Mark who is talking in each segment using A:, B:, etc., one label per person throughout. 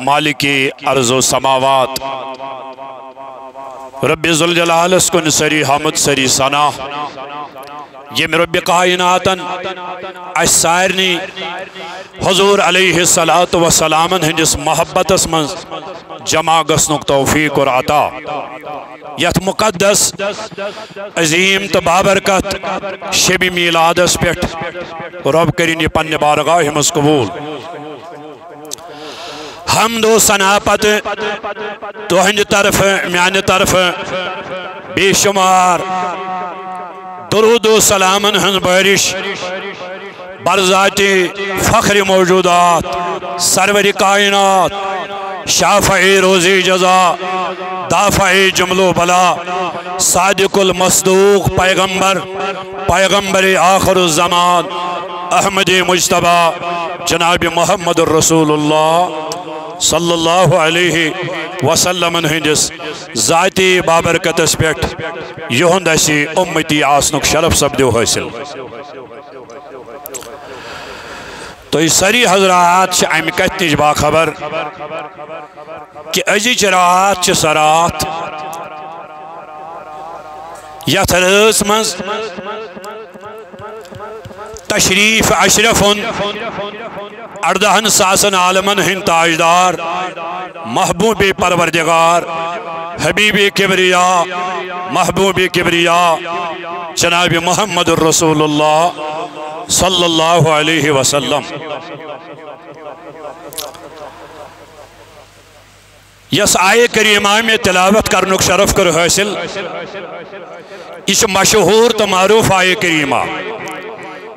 A: مالک ارض و سماوات رب ذوالجلال کن سری حمد سری ثنا یم رب کائناتن اس سارنی حضور علیہ السلام ہندس محبت من جمع گسنک توفیق اور عطا یت مقدس عظیم تو بابرکت شب میلادس پیٹ رب کرین یہ پنہ بارگاہ مز قبول حمد و ثنا پت تہند طرف میانہ طرف بے شمار درود و سلامن ہن بارش برذات فخر موجودات سرور کائنات شافع روزی جزا دافع جمل و بلا صادق المصدوق پیغمبر آخر الزمان احمد مجتبہ جناب محمد الرسول اللہ صلی اللہ علیہ وسلم ہندس ذاتی بابرکتس پیٹ یہند اسی امتی آسنک شرف سپدیو حاصل تو یہ ساری حضرات ام کت نش باخبر کہ ازچ رات سرات یتھ رس مز تشریف اشرفن 18 ساسن عالمن ہند تاجدار محبوب پروردگار حبیب کبریا محبوب کبریا جناب محمد الرسول اللہ صلی اللہ علیہ وسلم یس آئے کریمہ میں تلاوت کرنک شرف کر حاصل اس مشہور تو معروف آئے کریمہ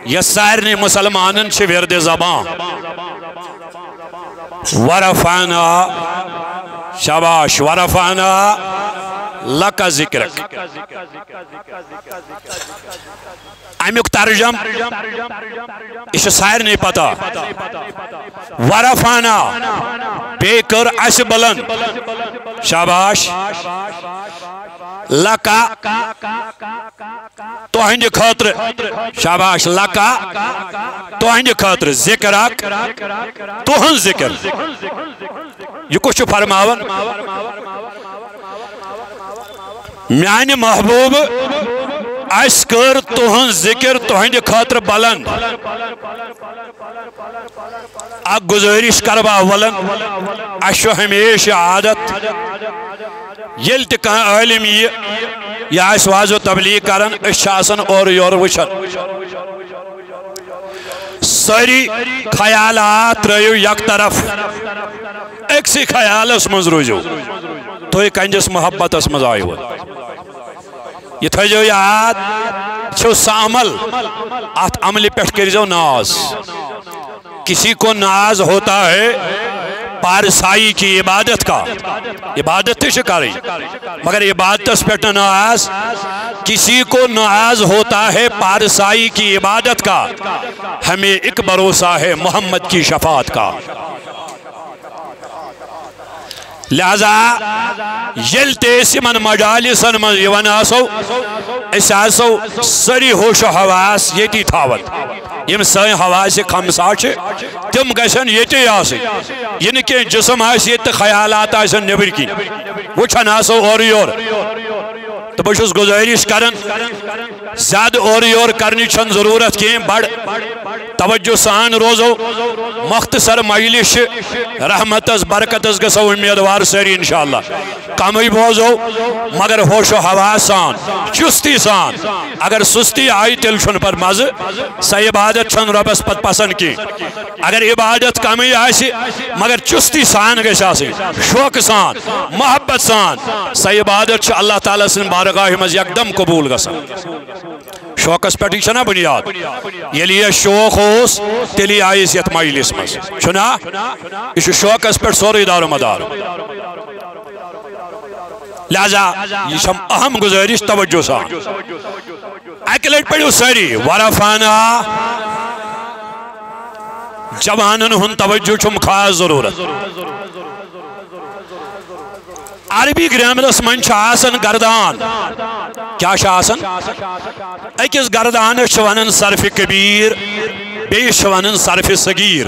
A: یس سارنی مسلمانن چھ ورد زبان ورفعنا شباش ورفعنا لکا ذکرک امیک ترجم اس سارنی پتا ورفعنا بے کر اس بلند شباش لکا تو ہنج خاطر شاباش لکا تو ہنج خاطر ذکرک تو ہن ذکر یہ کچھ فرماون میان محبوب اس کر تو ہن ذکر تو ہنج خاطر بلند اک گزارش کروا ولن اشو ہمیشہ عادت یل تکان عالم یہ اس واضح و تبلیغ کرن اشاسن اور یور وشن ساری خیالات رہیو یک طرف ایک سی خیال اس منز روجو تو ایک انجس محبت اس منز آئی ہوئی یہ تھا جو یاد چھو سامل آت عملی پیٹ کریزو ناز کسی کو ناز ہوتا ہے پارسائی کی عبادت کا عبادت تھی شکاری مگر عبادت اس پیٹ ناز کسی کو ناز ہوتا ہے پارسائی کی عبادت کا ہمیں ایک بھروسہ ہے محمد کی شفاعت کا لہذا یلتے سمن مجالسن من یون آسو اس آسو سری ہوش و حواس یتی تھاوت یم سائن حواس خمسا چھے تم گشن یتی آسی یعنی کہ جسم آسی یتی خیالات آسن نبر کی وچھن آسو اور یور تو بشوز گزارش کرن زیادہ اور یور کرنی چند ضرورت کی بڑھ توجہ سان روزو مختصر مجلس رحمت از برکت از گسو امیدوار سری انشاءاللہ کامی بوزو مگر ہوش و حواس سان چستی سان اگر سستی آئی تل چھن پر مز سا عبادت چھن ربس پت پسند کی اگر عبادت کامی آئی مگر چستی سان گشا سی شوق سان محبت سان سا عبادت چھ اللہ تعالیٰ سن بارگاہ مز یکدم قبول گسا شوق اس پیٹی چھنا بنیاد یہ لیے شوق ہوس تیلی آئیس یت مجلس مز چھنا اس شوق اس پیٹ سوری دار و مدار لہذا یہ شم اہم گزارش توجہ سان اکلیٹ پڑھو ساری ورفانا جوانن ہن توجہ چھم خاص ضرورت عربی گرامرس من آسن گردان کیا آسن اکس گردان ونن صرف کبیر بیش ونن صرف صغیر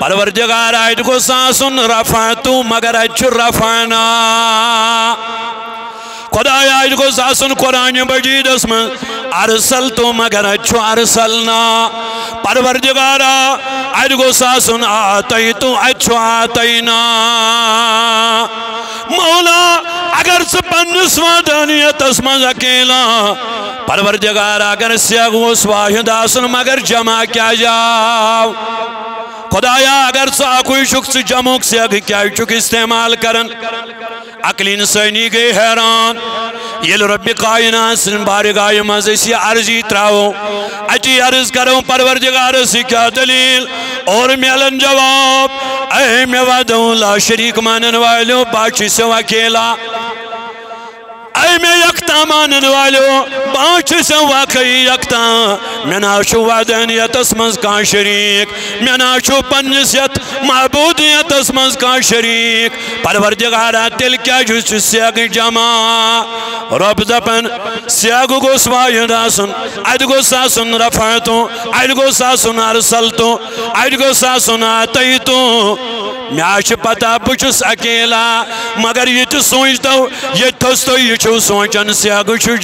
A: پروردگار آیت کو ساسن رفعتو مگر اچھو رفعنا خدا آیت کو ساسن قرآن مجید اسمن ارسلتو مگر اچھو ارسلنا پروردگار آیت کو ساسن آتیتو اچھو آتینا مولا اگر سپنس وادانیت اسمن اکیلا پروردگار اگر سیاغ اس واحد آسن مگر جمع کیا جاؤ خدایا اگر سا کوئی شخص جمع سیاغ کیا چک استعمال کرن عقل انسانی گئی حیران یہ رب کائنات سن بارگاہ مزیسی عرضی تراؤ اچھی عرض کروں پروردگار سے کیا دلیل اور میلن جواب اے میں وعدوں لا شریک مانن والوں باچی سے اکیلا اے میں یکتا مانن والوں باچی سے واقعی یکتا میں ناشو وعدانیت اسمز کا شریک میں ناشو پنجسیت معبودیت اسمز کا شریک پروردگارات دل کیا جس سیاغ جمع رب دپن سیاغ کو سوائی راسن عید کو ساسن رفعتو عید کو ساسن ارسلتو عید کو ساسن آتیتو میں آش پتا بچس اکیلا مگر یہ تو سوچتا ہوں یہ تھستو یہ چھو سوچن سیاغ چھو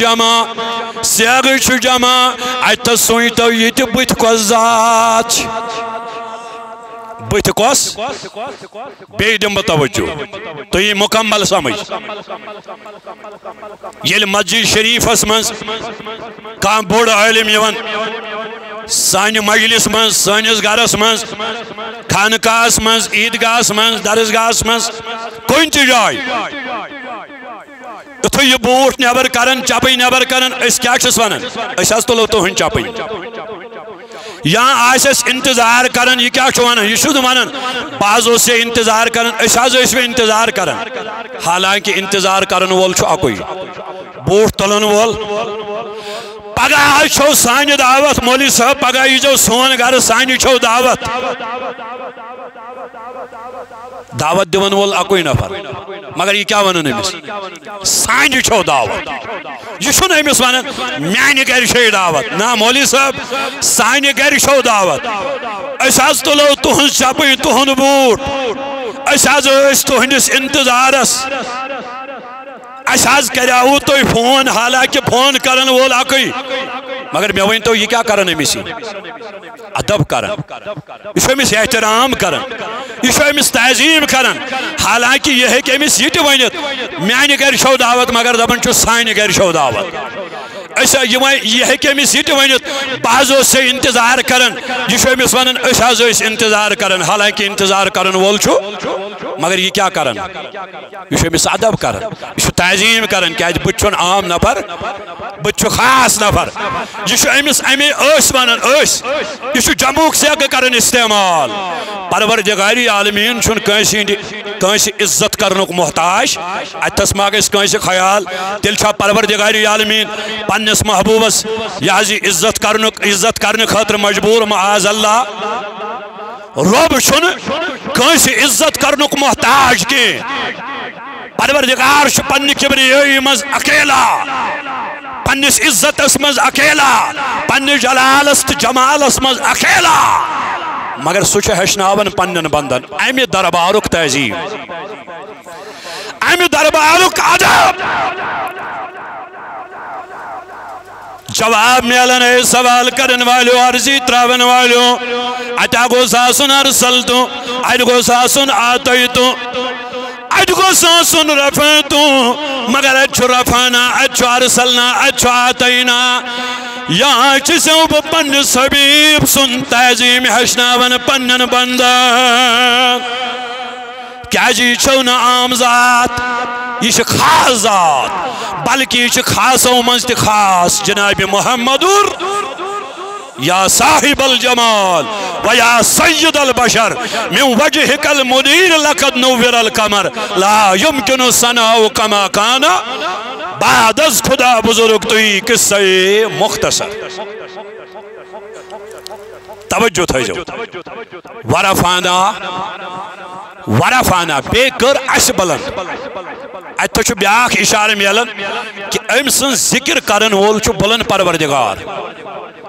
A: جمع آج تو سوچتا ہوں یہ تو بت کو ذات بت کوس بے دم توجہ تو یہ مکمل سمجھ یہ مسجد شریف اسمنز کام بوڑ علم یون سانی مجلس من سانس گرس من خانقاہ من عیدگاہ من درسگاہ من کن تہ جائے یتھے یہ بوٹ نبر کرن چپی نبر کرن اس کیا چھس ونن اس حظ تلو تہن چپی یا آسس انتظار کرن یہ کیا چھو ونن یہ شد ونن بعضوں سے انتظار کرن اس حظ اس میں انتظار کرن حالانکہ انتظار کرن وول چھو اکوئی بوٹ تلن وول پگہ چھو سانہ دعوت مولی صاحب پگہ یہ جو سون گھر سانہ چھو دعوت دعوت دیون وول اکوئی نفر مگر یہ کیا ونن امس سانہ چھو دعوت یہ چھو نا امس ونن میانہ گھر چھے دعوت نا مولی صاحب سانہ گھر چھو دعوت اس حظ تلو تہن چپی تہن بوٹ اس حظ اس تہندس انتظارس اس حظ کریاو تو فون حالانکہ فون کرن وول اکوئی مگر میں ون تو یہ کیا کرن امس ادب کرن یہ امس احترام کرن یہ امس تعظیم کرن حالانکہ یہ ہے کہ امس یہ ونت میانہ گھر چھو دعوت مگر دپن چھو سانہ گھر چھو دعوت ایسا یہ ہے کہ امس یہ ونت بعضوں سے انتظار کرن یہ امس ونن اس حظ اس انتظار کرن حالانکہ انتظار کرن وول چھو مگر یہ کیا کرن یہ امس ادب کرن یہ تعظیم کرن کہ بت چھن عام نفر بت چھو خاص نفر یہ امس امی اس ونن اس یہ جمع سیاغ کرن استعمال پروردگاری عالمین چھن کنسی عزت کرنک محتاج اتس ما گژھِ کنسی خیال تیل چھا پروردگاری عالمین پنس محبوبس یہ عزت کرنے خاطر مجبور معاذ اللہ رب چھن کنسی عزت کرنک محتاج کی پروردگار چھ پنہ کبریائی مز اکیلا پنس عزتس مز اکیلا پنہ جلالس تو جمالس مز اکیلا مگر سہ ہچناون پنن بندن امہ دربارک تہذیب امہ دربارک ادب جواب میلن ہے سوال کرن والو عرضی تراون والو اتا گو ساسن ارسلتو اد گو ساسن آتیتو اد گو ساسن رفعتو مگر اچھو رفعنا اچھو ارسلنا اچھو آتینا یہاں چسو پن سبیب سن تعظیم ہشناون پنن بندن کیا جی چھو نا عام ذات یہ خاص ذات بلکہ یہ خاصو منز تی خاص جناب محمد یا صاحب الجمال و یا سید البشر من وجهك المنیر لقد نور القمر لا يمكن صنعه كما كان بعد از خدا بزرگ توی قصہ مختصر توجہ تھا جو ورفانا بے کر اس بلند اتو چھو بیاک اشارہ میلن کہ ام سن ذکر کرن وول چھو بلند پروردگار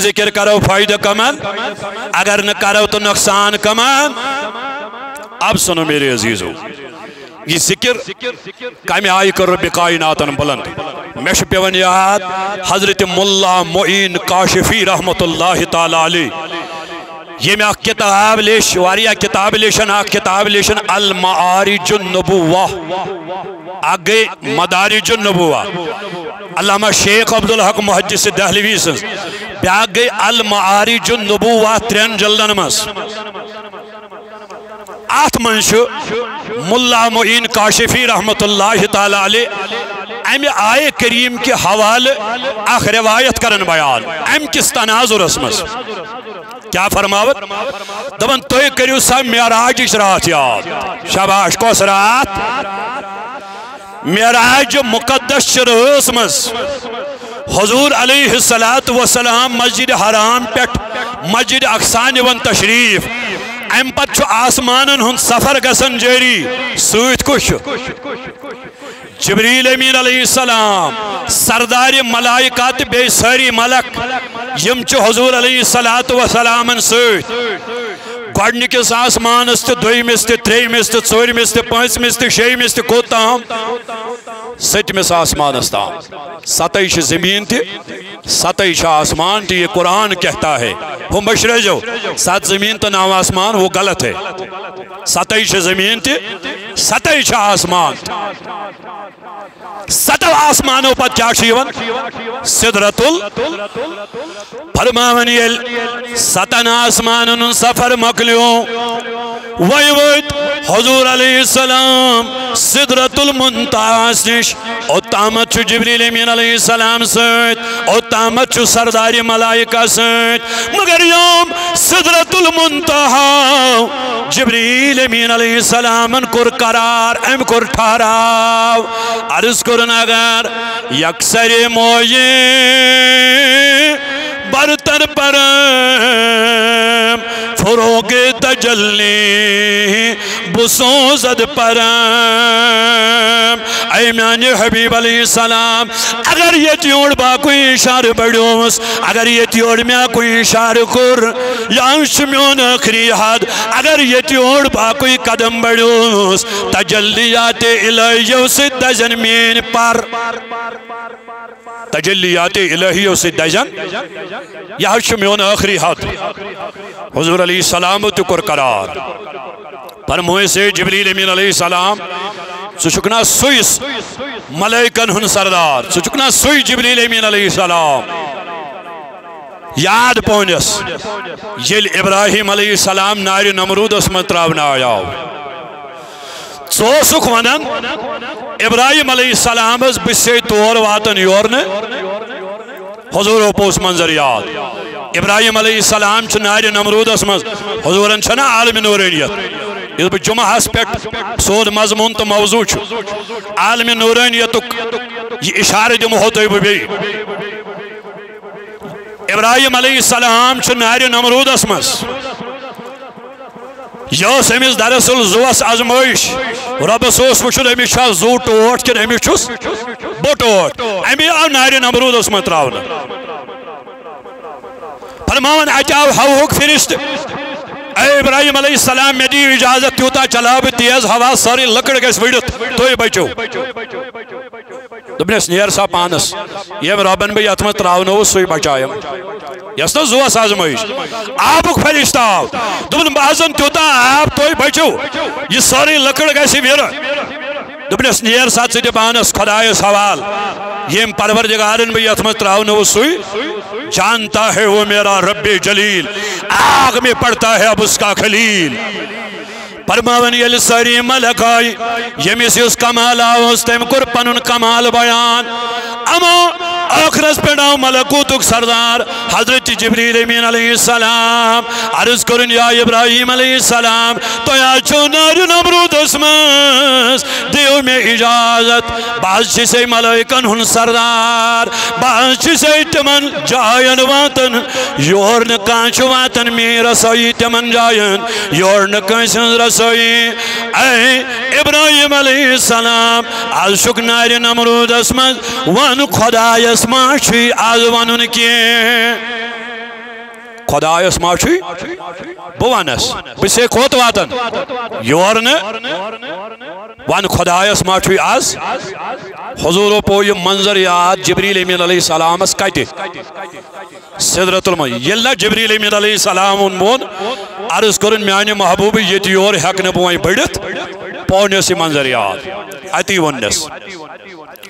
A: ذکر کرو فائدہ کمان اگر نہ کرو تو نقصان کمان اب سنو میرے عزیزو یہ ذکر کمی آئی کر رب کائناتن بلند میں پیون یاد حضرت ملا معین کاشفی رحمت اللہ تعالی علیہ یہ میں کتاب لیش واریا کتاب لیشن کتاب لیشن المعارج النبوہ آگے مدارج النبوہ علامہ شیخ عبدالحق محدث دہلوی سنس بیاگے المعارج النبوہ 3 جلدن مس آت منشو ملا معین کاشفی رحمت اللہ تعالی علیہ ایم آئے کریم کے حوال آخ روایت کرن بیان ایم کس تناظر اسمس کیا فرماوت دبن توی کریو سا معراج رات یاد شاباش کوس رات معراج مقدس رسمس حضور علیہ السلام مسجد حرام پیٹ مسجد اقصان ون تشریف ام پت آسمانن ہن سفر گسن جاری سویت کش جبریل امین علیہ السلام سردار ملائکات بے ساری ملک یم چو حضور علیہ السلام سویت گوڑنکس آسمانس تے دویمس تے تریمس تے ژورمس تے پانچمس تے شیمس تے کوتام ستمس آسمانس تام ستائش زمین تے ستائش آسمان تے یہ قرآن کہتا ہے وہ مشرح جو 7 زمین تو 9 آسمان وہ غلط ہے ستائش زمین تے ستائش آسمان 7 آسمانوں پر کیا شیون سدرت فرماون یل 7 آسمانوں سفر مکلیوں ویوت حضور علیہ السلام سدرت المنتہا نش اتامت چھو جبریل امین علیہ السلام سیت اتامت چھو سردار ملائکہ سیت مگر یوم سدرت المنتہا جبریل امین علیہ السلام کر قرار ام کر ٹھہراو عرض کرن اگر یکسر موئے برتر پرم فروغ تجلی بسوں زد پرم اے میان حبیب علیہ السلام اگر یہ تیوڑ با کوئی اشار بڑیوس اگر یہ تیوڑ میں کوئی اشار کر یانش میون اخری حد اگر یہ تیوڑ با کوئی قدم بڑیوس تجلیات الہیوں سے دزن مین پر تجلیات الہیوں سے دزن یانش میون اخری حد حضور علیہ السلام تکر قرار پر موئے سے جبریل امین علیہ السلام سچکنا سوئیس ملائکن ہن سردار سچکنا سوئی جبریل امین علیہ السلام یاد پونس یل ابراہیم علیہ السلام ناری نمرود اس مطراونا آیاو سوسک ونن ابراہیم علیہ السلام اس بسے طور واتن یورنے حضور پوس منظر یاد ابراہیم علیہ السلام چھ ناری نمرود اس حضورن چھنا عالم نورینیت اس پر جمعہ اس پیٹ سود مضمون تو موضوع چھو عالم نورینیتک یہ اشارہ جو ہوتا ہے بھی ابراہیم علیہ السلام چھ ناری نمرود اس یوس امیس دراصل زوس ازمائش رب سوس وچھو امیس چھا زو ٹوٹ کن امیس چھس بوٹوٹ امی آو ناری نمرود اس مطراونا فرماون اچاو ہوک فرشت اے ابراہیم علیہ السلام میں دی اجازت تیوتا چلا بھی تیز ہوا ساری لکڑ گیس ویڈت توی بچو دبنیس نیر سا پانس یہ رابن بھی اتمت راونو سوی بچائیم یسنا زوا سازمائش آبک فرشت آو دبن بازن تیوتا آپ توی بچو یہ ساری لکڑ گیسی ویڈت دبنیس نیر ساتھ سیدی پانس خدای سوال یہ پروردگارن بھی اتمت راونو سوی جانتا ہے وہ میرا رب جلیل آگ میں پڑتا ہے اب اس کا خلیل فرماون یل ساری ملک آئی یمیسی اس کمال آوست تیم کر پنن کمال بیان اما آخرس پیڑاؤ ملکوتک سردار حضرت جبریل امین علیہ السلام عرض کرن یا ابراہیم علیہ السلام تو یا چونار نمرود اسمس دیو میں اجازت بعض چیسے ملائکن ہن سردار بعض چیسے تمن جائن واتن یورن کانچ واتن میں رسائی تمن جائن یورن کانچ رسائی اے ابراہیم علیہ السلام آز شکنار نمرود اسمس وان خدای اسما چھی آز وانن کیے خدایس ما چھ بوانس بسے کوت واتن یورن وان خدایس ما چھ آز حضور پو یہ منظر یاد جبریل امین علیہ السلام اس کائتے سدرت المنتہا یلنا جبریل امین علیہ السلام مون عرض کرن میانی محبوب یہ یور حق نبوائیں بڑھت پونس یہ منظر یاد اتی ونس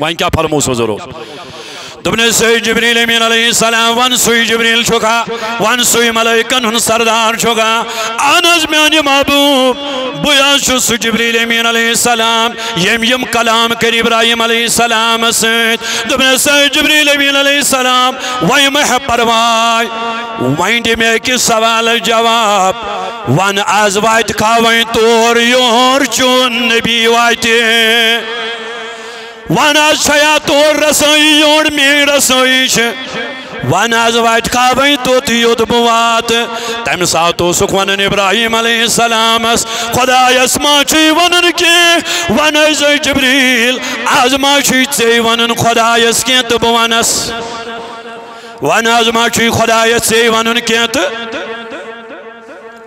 A: وائن کیا فرموس حضور دبن سوی جبریل امین علیہ السلام ون سوی جبریل چھکا ون سوی ملائکن ہن سردار چھکا آنز میانی محبوب بویا شو سو جبریل امین علیہ السلام یم کلام کر ابراہیم علیہ السلام سید دبن سوی جبریل امین علیہ السلام وی مح پروائی وین دی میں کی سوال جواب ون آز وائد کھاوین تور یور چون نبی وائدی وانا شیا تور رسوئی یور میں رسوئی وانا زوائد کھاوئی تو تیود بوات تیم ساتو سکھوانن ابراہیم علیہ السلام خدا یسما چی ونن کی وانا زوئی جبریل آزما چی چی ونن خدا یس کی تبوانس وانا آزما چی خدا یس چی ونن کی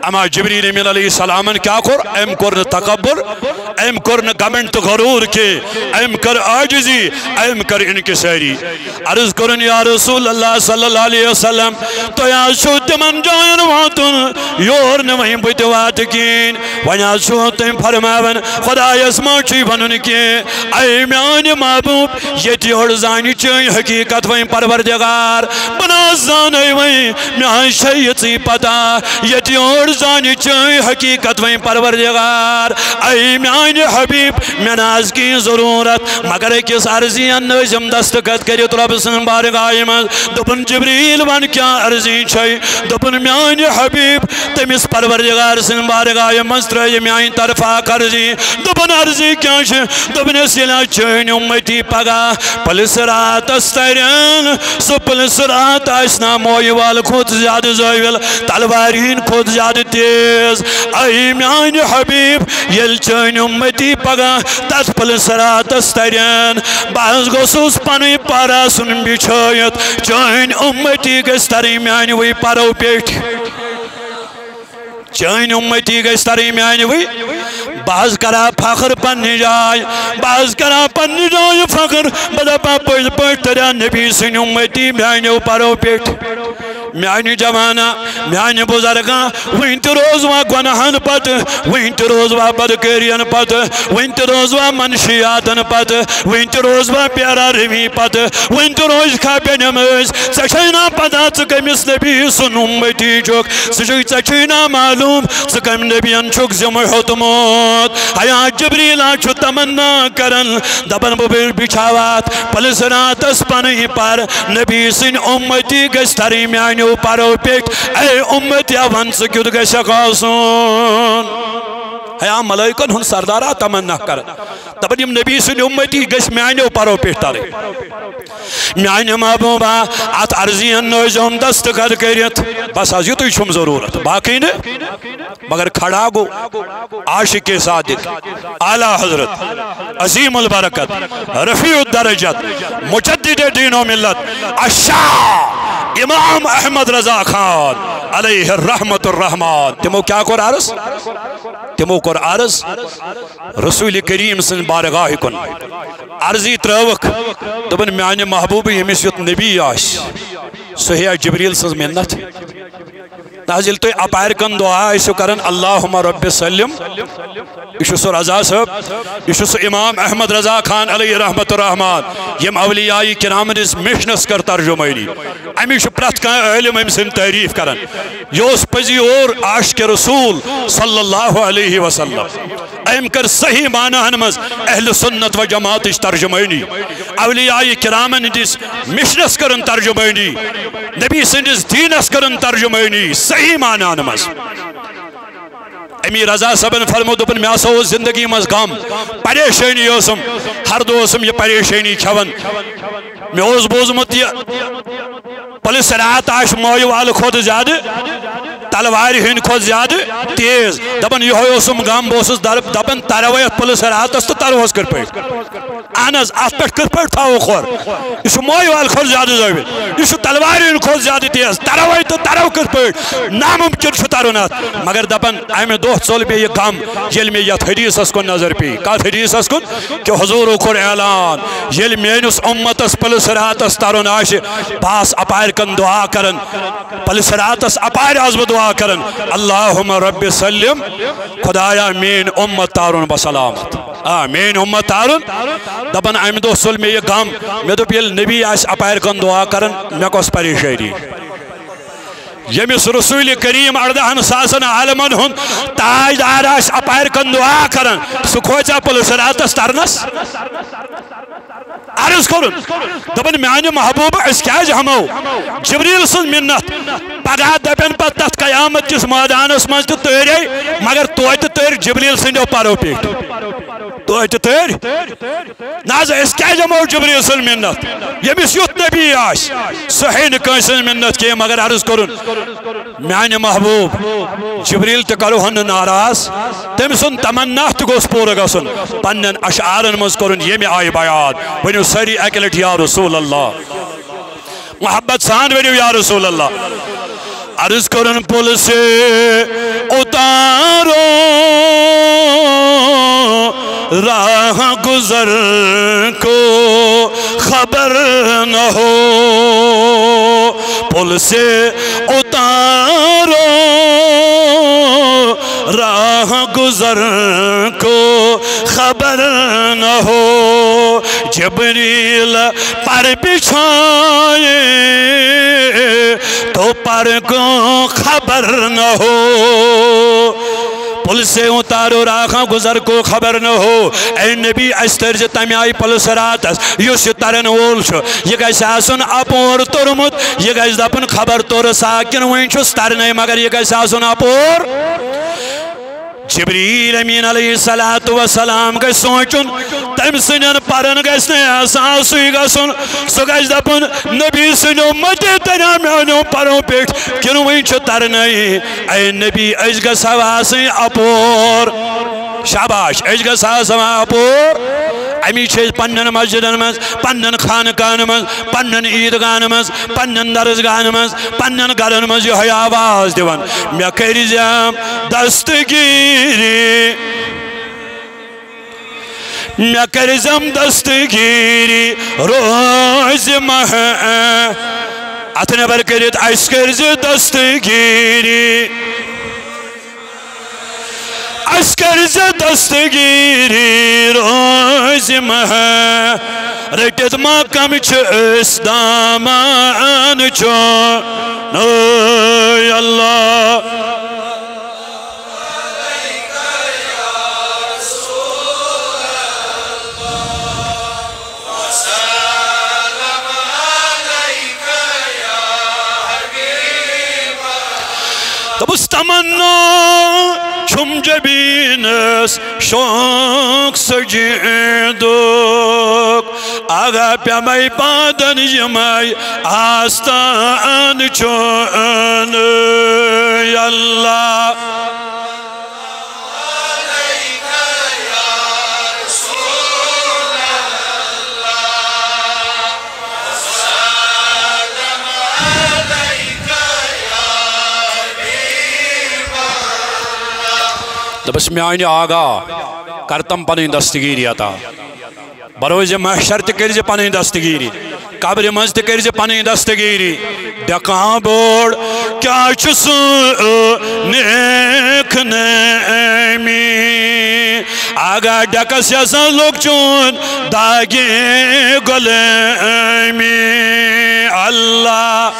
A: اما جبریل امین علیہ السلام کیا کر ایم کرن تکبر ایم کرن گمنٹ غرور کے ایم کر آجزی ایم کر انکساری عرض کرن یا رسول اللہ صلی اللہ علیہ وسلم تو یا شوت من جائن واتن یور نوہیں بیت واتکین ونیا شوت فرماون خدا یسما چی ونن کے اے میان محبوب یتی اور زانی چی حقیقت وہیں پروردگار بنا زانی وہیں میان شیطی پتا یتی اور زانی چاہی حقیقت وہیں پروردگار اے میان حبیب میں ناز کی ضرورت مگر کس عرضی انجم دستخط کریت رب سن بارگاہ میں دپن جبریل ون کیا عرضی چھائی دپن میان حبیب تمس پروردگار سن بارگاہ مستر میان طرفا کرزی دپن عرضی کیا چھے دپن سلا چین امتی پگا پلسرات استرین سو پلسرات اشنا موئی وال خود زیادہ زویل تلوارین خود زیادہ تیز اے میان حبیب یل چین امتی پگا تس پلسرات استرین باز گوسوس پانی پارا سن بچھایت چین امتی گستری میان وی پارو پیٹ چین امتی گستری میان وی باز کرا فخر پنی جائے باز کرا پنی جائے فخر بدا پا پوز پوشتریا نبی سن امتی میانی پارو پیٹ میانی جوانا میانی بزرگا وینت روزوا گناہن پت وینت روزوا بدکرین پت وینت روزوا منشیاتن پت وینت روزوا پیارا روی پت وینت روز کھاپے نمز سچینا پتا چکمس نبی سن امتی چک سچینا معلوم چکم نبیان چک زمہ حتموت حیات جبریل آچو تمنا کرن دبن ببیر بچھاوات پلسرات اسپنی پر نبی سن امتی گستری میانی پارو پیٹ اے امتی آوان سکیود گے شکاسون حیاء ملائکن ہن سردارہ تمنا کر تبنیم نبی سن امتی گس میانی پارو پیٹ تارے میانی محبوبہ آت عرضین نوزم دستخط کریت بس از یہ تو چھم ضرورت باقی نے مگر کھڑا گو عاشق صادق اعلی حضرت عظیم البرکت رفیع الدرجت مجدد دین و ملت الشاہ امام احمد رضا خان علیہ الرحمت الرحمن تمو کیا کر عرض تمو کر عرض رسول کریم سن بارگاہ کن عرضی تروک دبن میانی محبوبی ہمیس یت نبی آش سہیہ جبریل سز منت نازل تو اپائر کن دعا ایسو کرن اللہم رب سلم ایشو سو رضا صاحب ایشو سو امام احمد رضا خان علیہ رحمت الرحمن یم اولیاء کرام اس مشنس کر ترجمینی امیشو پرت کا علم ام سن تعریف کرن یوس پزی اور عاشق رسول صلی اللہ علیہ وسلم ام کر صحیح معنی ہنمز اہل سنت و جماعت اس ترجمینی اولیاء کرام اس مشنس کرن ترجمینی نبی سن اس دینس کرن ترجمینی صحیح معنی ہنمز امی رضا صاحبن فرمو دپن میں آسو زندگی مز غم پریشانی اوسم ہر دوسم یہ پریشانی کھون میں اوز بوزمت یہ پولیس رات آش موی وال خود زیادہ تلوار ہن کھوت زیادہ تیز دپن یہ اسم غم بوسس دپن ترویت پولیس راتس تو تروس کر پہ اہن حظ ات پہ کر پہ تھو خور یہ موی وال کھوت زیادہ زٲوِتھ یہ تلوار ہن کھوت زیادہ تیز تروی تو ترو کر پہ ناممکن ترن ات مگر دپن امہ دہ ژول مے یہ غم یل مے یت حدیثس کن نظر پی کت حدیثس کن کہ حضور کور اعلان یل میانس امتس پولیس راتس ترن آش باس اپار کن دعا کرن پولیس راتس اپار آس بہ دعا کرن اللہم رب سلم خدایا مین امت تارون بسلامت مین امت تارون دپن امہ دہ ژول مے یہ غم مے دپ یل نبی آس اپار کن دعا کرن مے کس پریشانی یمس رسول کریم 14,000 عالمن ہن تاجدار آس اپار کن دعا کرن سہ کھوژا پولیس راتس ترنس عرض کرن دپن میانہ محبوب اس کیا ہمو جبریل سن منت پگہ دپن پتہ تت قیامت کس میدانس مز تہ تیرے مگر توتہ تر جبریل سندو پرو پیٹ توتہ تر ناز اس کیا ہمو جبریل سن منت یمس یت نبی آس سہ ہے کنس منت کی مگر عرض کرن میانہ محبوب جبریل تہ کرہن ناراض تم سن تمنا تہ گوس پورٕ گژھُن پنن اشعارن مز کرن یمہ آیہ بیان ونیو ساری اکہ لٹہ یا رسول اللہ محبت سان ونیو یا رسول اللہ عرض کرن پل سے اتارو راہ گزر کو خبر نہ ہو پل سے اتارو راہ گزر کو خبر نہ ہو جبریل پر بچھائے تو پر کو خبر نہ ہو پل سے اتارو راہ گزر کو خبر نہ ہو اے نبی اس طرز تمہیں آئی پلس راتس یس ترن وول یہ گھس آسن اپور تورمت یہ گھس دپن خبر تور ساکن وین چھس ترنے مگر یہ گھس آسن اپور جبریل امین علیہ السلام گھس سوچن تم سنن پرن گھس نے احساسوی گھسن سو گھس دپن نبی سنو مجھے تنا میانو پروں پیٹ کن وین چھ ترنے اے نبی اس گھس آسن اپور شاباش اس گھس آسن اپور امی چھے پنن مسجدن مز پنن خانقان مز پنن عیدگان مز پنن درسگان مز پنن گرن مز یہ آواز دیون مے کرزم دستگیری مے کرزم دستگیری روز مہ ات نبر کرت اس کرز دستگیری اس کرز دستگیری روز مہ رٹت مقام چھس دامان چون اے اللہ تبس تمنا چھم جبینس شوق سجیدوک آگا پیامائی پادن یمائی آستان چون یا اللہ بس میانی آگا کرتم پنین دستگیری عطا بروز محشر تکرز پنین دستگیری قبر مز تکرز پنین دستگیری ڈکاں بوڑ کیا چسو نیک نیمی آگا ڈکس یسا لوگ چون داگی گلیمی اللہ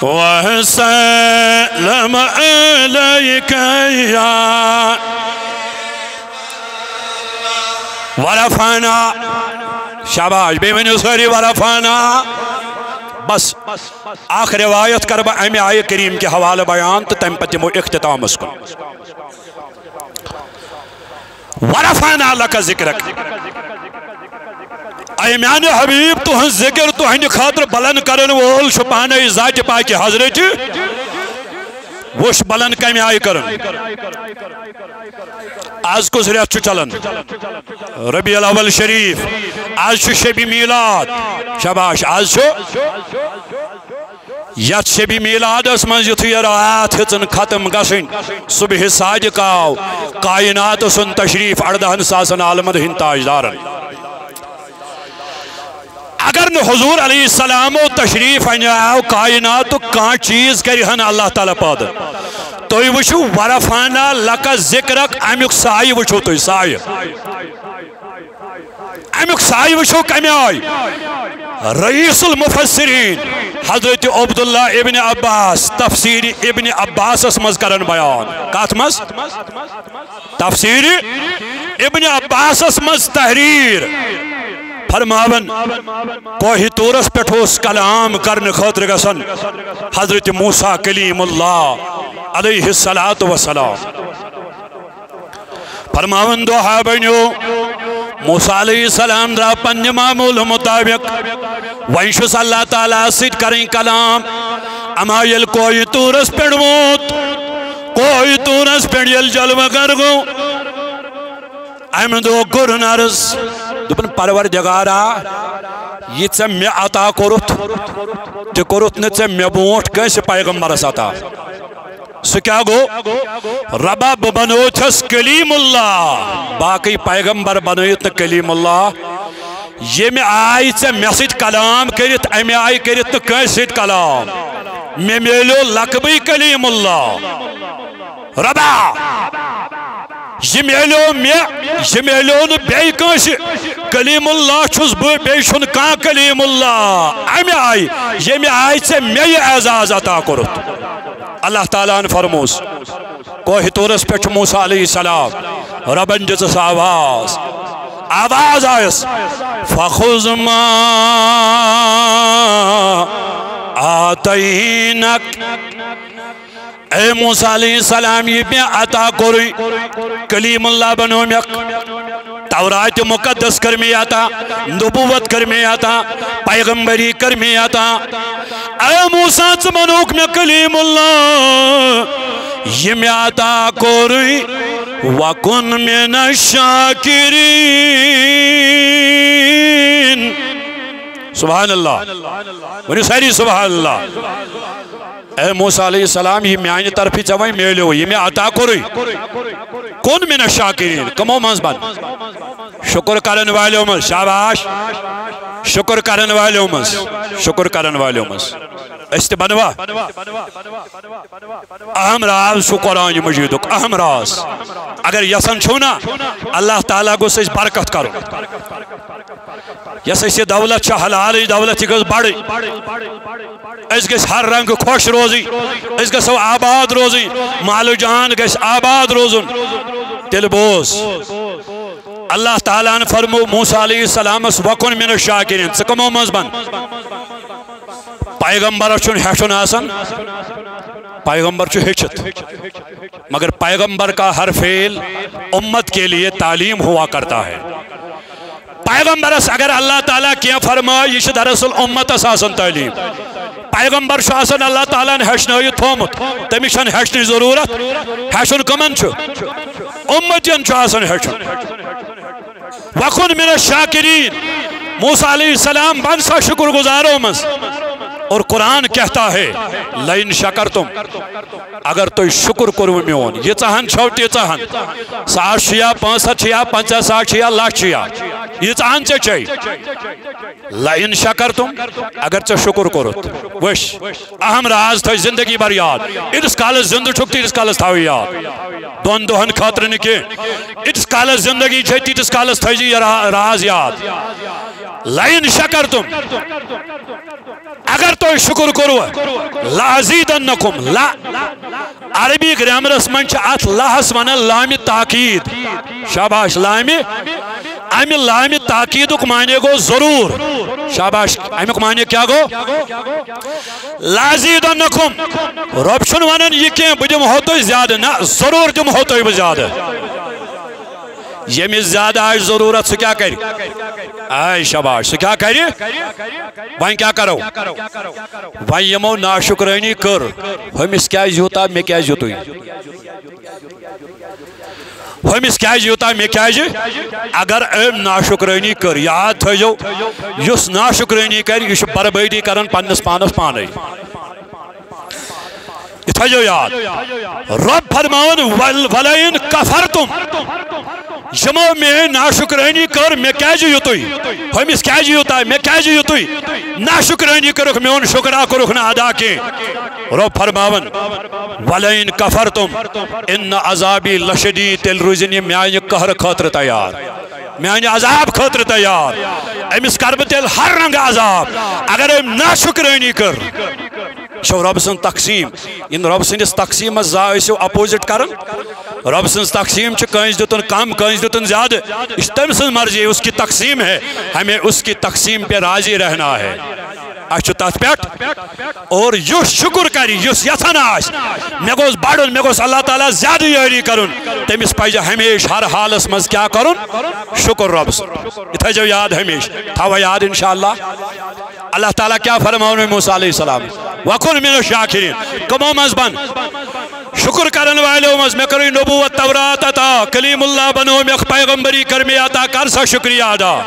A: وسلم عليك يا ورفعنا شاباش بیمنی سوری ورفعنا بس آخر روایت کربا امی آیہ کریم کے حوالہ بیان تو تم پتمو اختتام اسکن ورفعنا لك ذکرک اے میان حبیب تہن ذکر تہن خاطر بلند کرن وول شپانے ذات پاک حضرت وش بلند کمی آئی کرن آج کس ریت چو چلن ربیع الاول شریف آج چو شبی میلاد شباش آج چو یت شبی میلاد اس منز یتھو یہ رات ہتن ختم گسن صبح صادق آو کائنات سن تشریف 18 ساسن عالمد ہن تاجدارن اگر نہ حضور علیہ السلام و تشریف انیاو کائنات کان چیز کرہن اللہ تعالیٰ پاد تو وچھو ورفانا لکا ذکرک امیک سائی وچھو تو سائی امیک سائی وچھو کمی آئی رئیس المفسرین حضرت عبداللہ ابن عباس تفسیر ابن عباس اسمز کرن بیان کات مز تفسیر ابن عباس اسمز تحریر فرماون کوہ تورس پٹھوس کلام کرن خاطر گسن حضرت موسیٰ کلیم اللہ علیہ السلام فرماون دوہا بنیو موسیٰ علیہ السلام درا پنج معمول مطابق وینشس اللہ تعالیٰ سید کریں کلام اما یل کوئی تورس پڑھوت کوئی تورس پڑھ یل جلوہ گرگو احمد و گرن عرض دپن پروردگارا یہ ژے مے عطا کوٚرُتھ تہِ کوٚرُتھ نہٕ ژے مے برونٛٹھ کٲنٛسہِ پیغمبرس عطا سُہ کیٛاہ گوٚو ربا بہٕ بنووتھس کلیم اللہ باقٕے پیغمبر بنٲیِتھ نہٕ کلیم اللہ ییٚمہِ آیہِ ژے مےٚ سۭتۍ کلام کٔرِتھ اَمہِ آیہِ کٔرِتھ نہٕ کٲنٛسہِ سۭتۍ کلام مےٚ میلیو لقبٕے کلیم اللہ ربا یہ میلیو نہٕ بیٚیہِ کٲنٛسہِ کلیم اللہ چھُس بہٕ بیٚیہِ چھُنہٕ کانٛہہ کلیم اللہ اَمہِ آیہِ ییٚمہِ آیہِ ژےٚ مےٚ یہِ اعزاز عطا کوٚرُتھ اللہ تعالیٰ ہن فرموس کوہ تورس پہ موسیٰ علیہ السلام ربن دِژٕس آواز آیس فخذ ما آتینک اے موسیٰ علیہ السلام یہ میں عطا کوری کلیم اللہ بنو میک تورات مقدس کر میں آتا نبوت کر میں آتا پیغمبری کر میں آتا اے موسیٰ منوک میں کلیم اللہ یہ میں عطا کوری وَكُن مِنَ الشَّاكِرِينَ سبحان اللہ ونی ساری سبحان اللہ اے موسیٰ علیہ السلام یہ میانی طرفی چوائیں میلیو یہ میں عطا کوری کن من الشاکرین کمو منز بن شکر کرن والیو مز شاباش شکر کرن والیو مز شکر کرن والیو مز است بنوا اہم راز شو قرآن مجیدک اہم راز اگر یسن چھونا اللہ تعالیٰ کو سیس برکت کرو یس اسی دولت چھ حلالی دولت گز بڑی اس گس ہر رنگ خوش روزی اس گس آباد روزی مال جان گس آباد روزن تیل بوز اللہ تعالیٰ نے فرمو موسیٰ علیہ السلام اس وکن من الشاکرین سکمو مزبن پیغمبر چھن ہیچن آسن پیغمبر چھو ہیچت مگر پیغمبر کا ہر فعل امت کے لیے تعلیم ہوا کرتا ہے پیغمبر اس اگر اللہ تعالیٰ کیا فرمائے یہ دراصل امت اساسن تعلیم پیغمبر چھو آسن اللہ تعالیٰ نے ہیچنائی تھومت تمی چھن ہیچنی ضرورت ہیچن کمن چھو امتین چھو آسن ہیچن وَكُن مِنَ الشَّاكِرِينَ موسیٰ علیہ السلام بن سا شکر گزارو مز اور قرآن کہتا ہے لَإِن شَكَرْتُمْ اگر تو شکر کرو میون یہ چاہن چھوٹی چاہن 60 چھیا 65 چھیا 50 چھیا لاکھ چھیا یہ چاہن چاہی لَإِن شَكَرْتُمْ اگر چا شکر کرو وش اہم راز تھا زندگی بر یاد اتس کالس زندہ چھکتی اتس کالس تھاوی یاد دون دوہن خاطر نکے اتس کالس زندگی چھتی اتس کالس تھا جی راز یاد لَإِن شَكَرْتُمْ اگر تو شکر کرو لَأَزِيدَنَّكُمْ لا عربی گرامر اسمن چھا ات لاحس ون لام تاکید شاباش لامی امی لام تاکید کو معنی گو ضرور شاباش امی کو معنی کیا گو لَأَزِيدَنَّكُمْ رب شن ونن یہ کیا بجم ہوتوی زیادہ نا ضرور جم ہوتوی بزیادہ یمس زیادہ آج ضرورت سہ کیا کر آئے شباش سہ کیا کر وہیں کیا کرو وہیں یمو ناشکرانی کر ہمس کیا یوتا میں کیا یوتوی ہمس کیا یوتا میں کیا اگر ام ناشکرانی کر یاد تھو یس ناشکرانی کر یہ بربادی کرن پنس پانس پانے تھو یاد رب فرماون ولئن کفرتم یمو میں ناشکرانی کر میں کیا یوتوی ہمس کیا یوتا میں کیا یوتوی ناشکرانی کرک میون شکرا کرک نہ ادا کی رب فرماون ولئن کفرتم ان عذابی لشدید تیل روزن میانہ قہر خاطر تیار میانہ عذاب خاطر تیار امس کر بہ تیل ہر رنگ عذاب اگر ام ناشکرانی کر شو رب سن تقسیم ان رب سندس تقسیم زائسو اپوزٹ کرن رب سن تقسیم کنس دتن کم کنس دتن زیادہ اس تم سن مرضی اس کی تقسیم ہے ہمیں اس کی تقسیم پہ راضی رہنا ہے اچھو تات پیٹ اور یس شکر کری یس یتھن آس میں گوس بڑھن میں گوس اللہ تعالیٰ زیادہ یاری کرن تمس پزِ ہمیشہ ہر حالس مز کیا کرن شکر رب سن یہ تھو یاد ہمیشہ تھو یاد انشاءاللہ اللہ تعالیٰ کیا فرماؤن موسیٰ علیہ السلام وَكُن مِنَ الشَّاكِرِينَ کمو مز بن شکر کرن والے مز میں کرو نبوت تورات عطا کلیم اللہ بنو میں پیغمبری کرمی عطا کر سا شکریہ ادا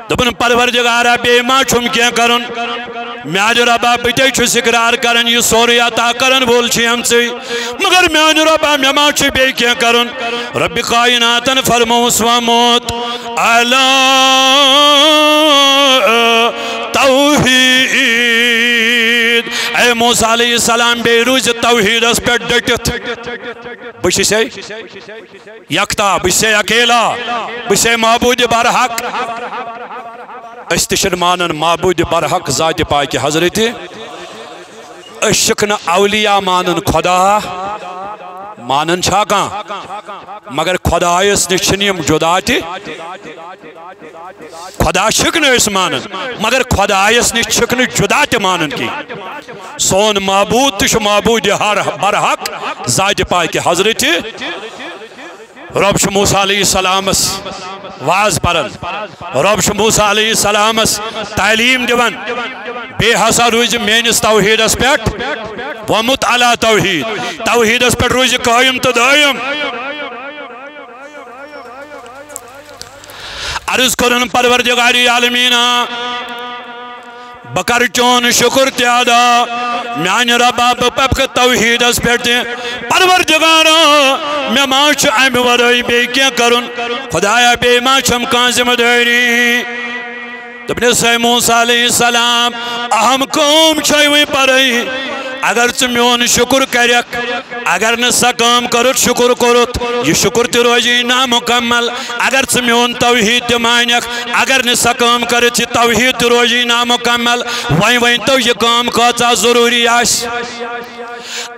A: دبن پروردگارا بے ما چھم کیا کرن میان ربا بتے چھو سکرار کرن یہ سوری عطا کرن بول چھ ہم سے مگر میان ربا میں ما چھ بے کیا کرن رب کائناتن فرموس و موت علی توحید اے موسیٰ علیہ السلام بے روز توحید اس پر ڈٹت بشی سے یکتا بشی سے اکیلا بشی سے معبود برحق استشر مانن معبود برحق ذات پاک حضرت اشکن اولیاء مانن خدا مانن چھاکاں مگر خدایس نشنیم جدا تی خدا شکن اس مانن مگر خدایس نشکن جدا تی مانن کی سون معبود تش معبود ہر برحق ذات پاک حضرت رب چھ موسیٰ علیہ السلام واز پرن رب چھ موسیٰ علیہ السلام تعلیم دیون بے ہسا روز مینس توحید اس پیٹ ومت علی توحید توحید اس پیٹ روز قائم تو دائم عرض کرن پروردگاری عالمین بکر چون شکر تیادا میان ربا بپک توحید اس پیٹے پروردگارا میں ماچ ایم ورائی بے کیا کرن خدایا بے ماچم کان ذمہ داری تبنے سے موسیٰ علیہ السلام اہم قوم چھوئی پرائی اگر میون شکر کرک اگر نہ سکام کرت شکر کرت یہ شکر تی روزی نامکمل اگر میون توحید تی مانک اگر نہ سکام کرت یہ توحید تی روزی نامکمل وائن تو یہ کام کاتا ضروری آس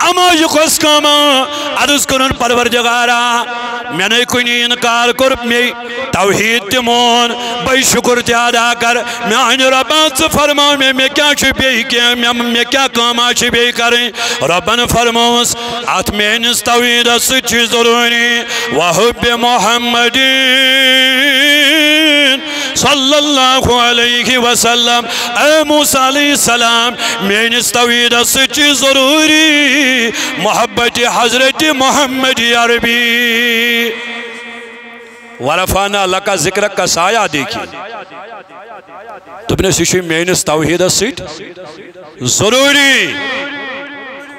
A: اما یہ کس کام عرض کرن پروردگارا میں نے کنی انکار کرپ میں توحید تی مون بھائی شکر تی ادا کر میں آئین ربان سے فرماؤں میں کیا چھپی کیا میں کیا کام آچھے بھی کریں ربن فرموس ات مینس توحید سچی ضروری وحب محمد صلی اللہ علیہ وسلم اے موسیٰ علیہ السلام مینس توحید سچی ضروری محبت حضرت محمد عربی ورفانا لکا ذکر کا سایہ دیکھی تم نے سشی مینس توحید سچ ضروری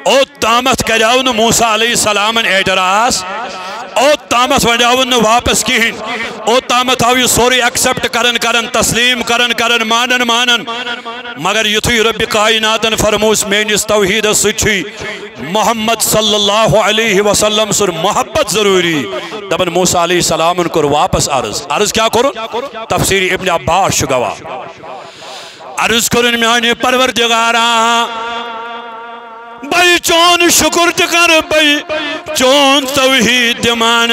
A: او تامت کریاؤن موسیٰ علیہ السلام اعتراض او تامت وڈاؤن واپس کہیں او تامت آوی سوری ایکسپٹ کرن تسلیم کرن مانن مگر یتوی رب کائناتن فرموس مینس توحید سچی محمد صلی اللہ علیہ وسلم سر محبت ضروری دبن موسیٰ علیہ السلام ان کو واپس عرض کیا کرو تفسیر ابن عباس شگوا عرض کرن میانی پروردگارا بھائی چون شکر تکر بھائی چون توحید مان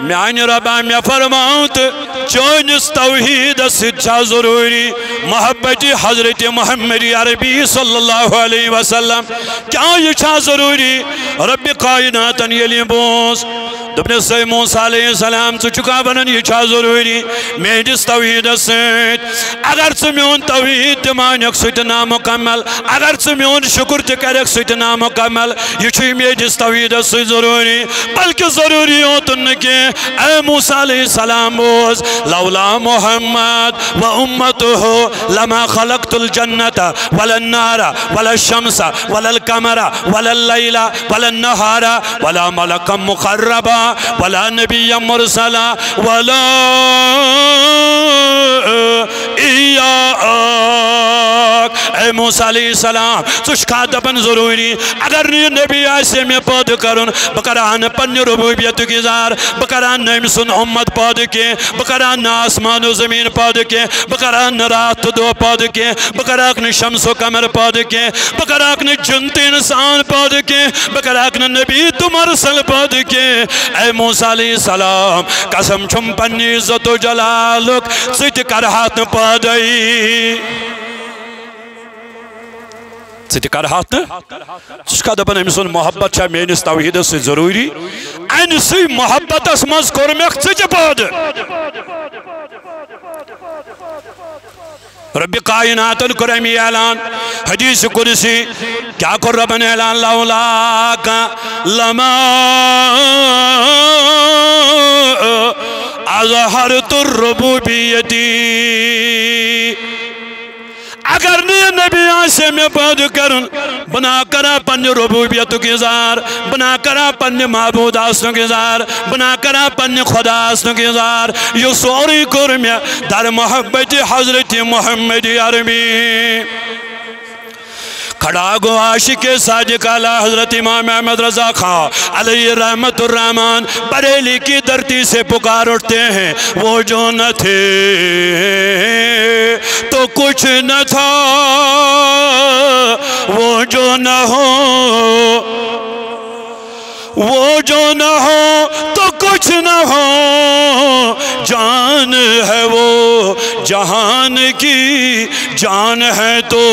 A: میان ربا میں فرماؤت چونس توحید سچا ضروری محبت حضرت محمد عربی صلی اللہ علیہ وسلم کیا یہ چھا ضروری رب کائناتن یلی بوس دبن سے موسیٰ علیہ السلام تو چکا بنن یہ چھا ضروری میجس توحید سیت اگر سمیون توحید مانک سیت نامکمل اگر سمیون شکر تکرک سیت نامکمل یہ چھوئی میجس توحید سیت ضروری بلکہ ضروری ہوتن کہ اے موسیٰ علیہ السلام بوز لولا محمد و امته لما خلقت الجنت ولا النار ولا الشمس ولا القمر ولا الليل ولا النهار ولا ملكا مقربا ولا نبيا مرسلا ولا إياك اے موسیٰ علیہ السلام تشکا دبن ضروری اگر نبی آئیسے میں پود کرن بکران پن ربوبیت گزار بکران نیم سن امت پود کے بکران آسمان و زمین پود کے بکران رات دو پود کے بکران شمس و قمر پود کے بکران جنت انسان پود کے بکران نبی تمرسل پود کے اے موسیٰ علیہ السلام قسم چھم پنی عزت و جلالک سیٹ کرہات پودئی سیٹ کرہات جس کا دبن امسون محبت چھا مینس توحید سے ضروری انسی محبت اس مذکر میں سیٹ پود رب کائنات الکرمی اعلان حدیث قدسی کیا کر ربن اعلان لولاکا لما اظہرت الربوبیتی اگر نبی آسے میں پود کرن بنا کرا پن ربوبیت گزار بنا کرا پن معبود آسن گزار بنا کرا پن خدا آسن گزار یہ سوری کرم در محبت حضرت محمد عربی کھڑا گو عاشق صادق اعلی حضرت امام احمد رضا خان علیہ رحمت الرحمن بریلی کی دھرتی سے پکار اٹھتے ہیں وہ جو نہ تھے تو کچھ نہ تھا وہ جو نہ ہو وہ جو نہ ہو تو کچھ نہ ہو جان ہے وہ جہان کی جان ہے تو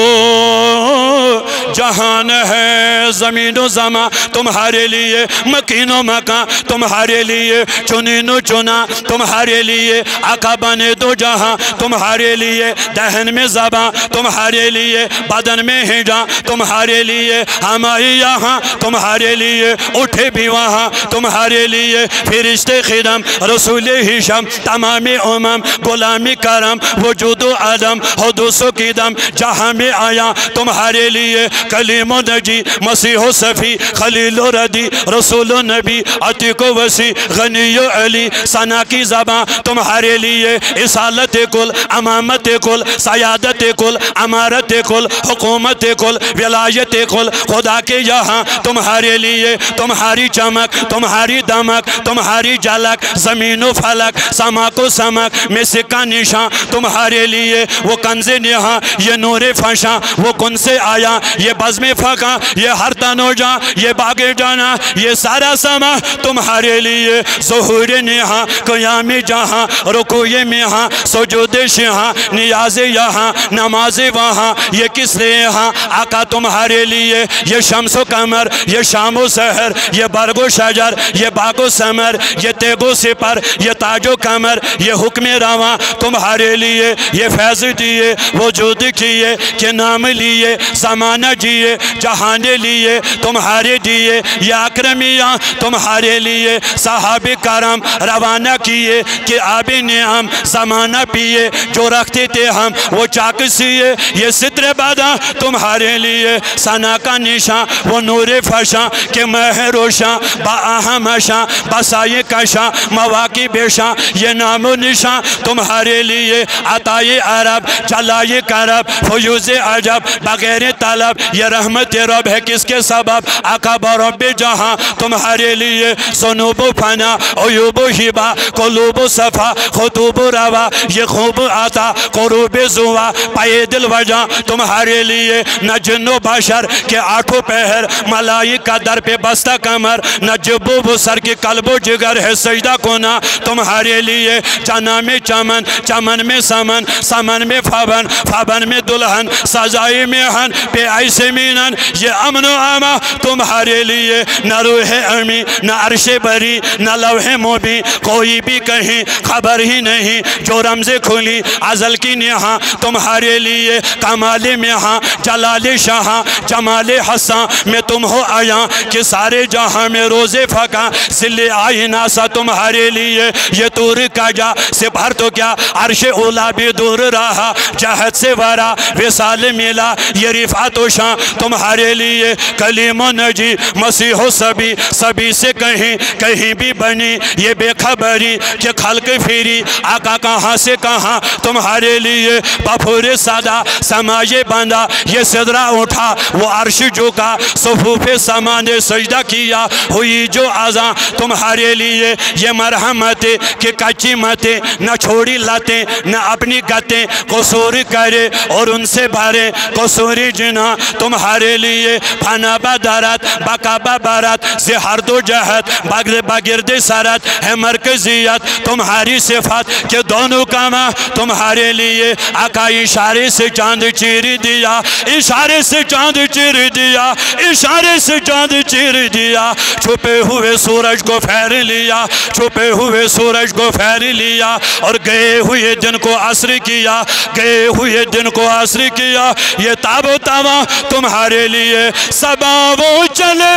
A: جہان ہے زمین و زمان تمہارے لیے مکین و مکان تمہارے لیے چنین و چنا تمہارے لیے آقا بنے دو جہاں تمہارے لیے دہن میں زبان تمہارے لیے بدن میں ہجا تمہارے لیے ہم آئی یہاں تمہارے لیے اٹھے بھی وہاں تمہارے لیے فرشتے خدم رسول ہشم تمام امم غلام کرم وجود و عدم حدوث و قدم جہاں میں آیا تمہارے لیے کلیم و نجی مسیح و صفی خلیل و ردی رسول و نبی عتیق و وسیع غنی و علی ثنا کی زبان تمہارے لیے اصالت کل امامت کل سیادت کل امارت کل حکومت کل ولایت کل خدا کے یہاں تمہارے لیے تمہاری چمک تمہاری دمک تمہاری جلک زمین و فلک سماک و سمک میں کا نشان تمہارے لیے وہ کنز نہاں یہ نور فشاں وہ کن سے آیا یہ بزم فقاں یہ ہر تنو جاں یہ باغ جانا یہ سارا سما تمہارے لیے ظہور نہاں قیام جہاں رکوع میہاں سجود شہاں نیاز یہاں نماز وہاں یہ کس لیے ہاں آقا تمہارے لیے یہ شمس و قمر یہ شام و سحر یہ برگ و شجر یہ باغ و ثمر یہ تیغ و سپر یہ تاج و کمر یہ حکم رواں تمہارے لیے یہ فیض دیے وجود کیے کہ نام لیے زمانہ جیے جہان لیے تمہارے دیے یہ اکرمیاں تمہارے لیے صحاب کرم روانہ کیے کہ آب نعم زمانہ پیے جو رکھتے تھے ہم وہ چاک سیے یہ ستر باداں تمہارے لیے ثنا کا نشان وہ نور فشاں کہ مہ روشاں با اہم شاں بسائی کشاں مواقع بیشاں یہ نام و نشان تمہارے لیے عطائے عرب جلائے کرب فیوز عجب بغیر طلب یہ رحمت رب ہے کس کے سبب آقا برب جہاں تمہارے لیے سنوب و فنا عیوب و ہبا قلوب و صفا خطوب و روا یہ خوب آتا قروب زوا پائے دل وجہ تمہارے لیے نہ جن و بشر کے آٹھوں پہر ملائکہ در پہ بستہ کمر نہ جب و بسر کی قلب و جگر ہے سجدہ کونا تمہارے لیے لیے جنا میں چمن چمن میں سمن سمن میں فبن فبن میں دلہن سزائی میں ہن پہ ایسے مینن یہ امن و اما تمہارے لیے نہ روح امی نہ عرش بری نہ لوح مبی کوئی بھی کہیں خبر ہی نہیں جو رمز کھلی ازل کی نہاں تمہارے لیے کمال میہاں جلال شاہاں جمال حساں میں تم ہو آیا کہ سارے جہاں میں روز فقاں ذل آئینہ سا تمہارے لیے یہ تور کا جا سے بھر تو کیا عرش اولا بھی دور رہا جہد سے ورا وصال ملا یہ رفعت و شان تمہارے لیے کلیم و نجی مسیح و سبی سبی سے کہیں کہیں بھی بنی یہ بے خبری کہ خلق پھری آقا کہاں سے کہاں تمہارے لیے بفور سادہ سماجے بندہ یہ صدرہ اٹھا وہ عرش جھکا صفوف سما نے سجدہ کیا ہوئی جو آزاں تمہارے لیے یہ مرحمت کہ کچی متیں نہ چھوڑی لاتیں نہ اپنی گتیں قصور کرے اور ان سے بھرے قصوری جنا تمہارے لیے پھنا بدارت بقا ببارت زہر دو جہت بگرد سرت ہے مرکزیت تمہاری صفات کہ دونوں کاما تمہارے لیے آقا اشارے سے چاند چیر دیا اشارے سے چاند چیر دیا اشارے سے چاند چیر دیا چھپے ہوئے سورج کو پھیر لیا چھپے ہوئے سورج کو پھیر لیا اور گئے ہوئے دن کو عصر کیا گئے ہوئے دن کو عصر کیا یہ تاب و تاوا تمہارے لیے سباو چلے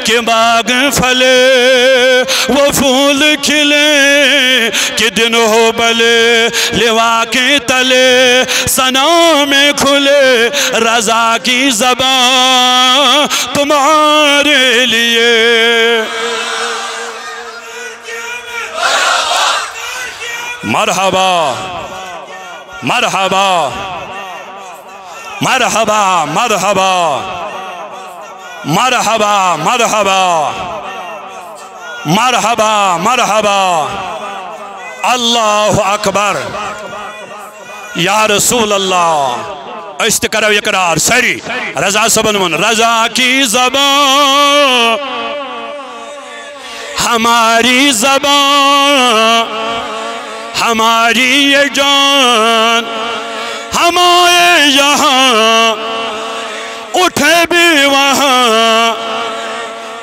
A: کہ باغ پھلے وہ پھول کھلے کہ دن ہو بلے لوا کے تلے سنا میں کھلے رضا کی زبان تمہارے لیے مرحبا مرحبا مرحبا مرحبا مرحبا مرحبا مرحبا مرحبا اللہ اکبر یا رسول اللہ استقرار اقرار سری رضا صبن من رضا کی زبان ہماری زبان ہماری یہ جان ہمارے یہاں اٹھے بھی وہاں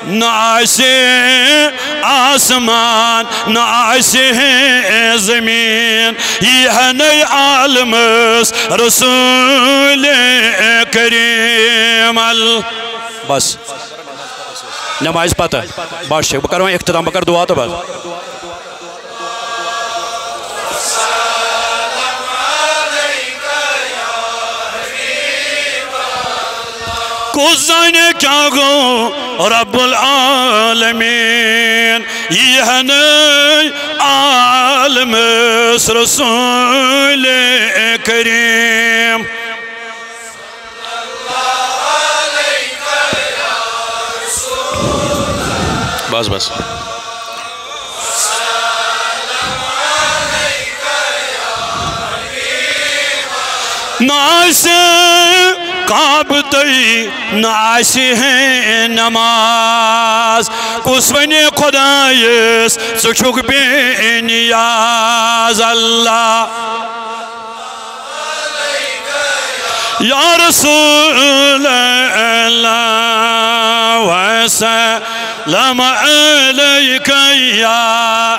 A: نعاشِ آسمان نعاشِ زمین یہ نئی عالم رسول کریم بس نماز پتہ باش بکر اختتام بکر دعا تو بس کو زانے کیا گو رب العالمین یہ نئی عالم رسول کریم بس بس ناس کعبتی ناس ہے نماز کسوین خدایس سچک بے نیاز اللہ یا رسول اللہ وسلم علیک یا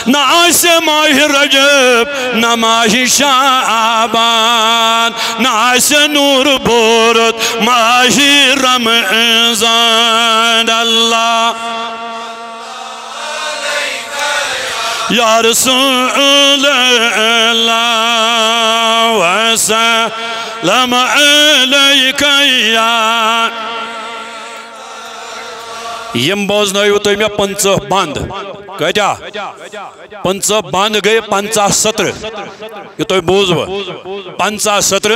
A: نعاش ماہ رجب نہ ماہ شعبان نعاش نور بورت ماہ رمضان اللہ یا رسول اللہ وسلم علیک یا یم بوزنائیو تو میں 50 بند کہتا 50 بند گئے 50 سطر یہ تو بوزو 50 سطر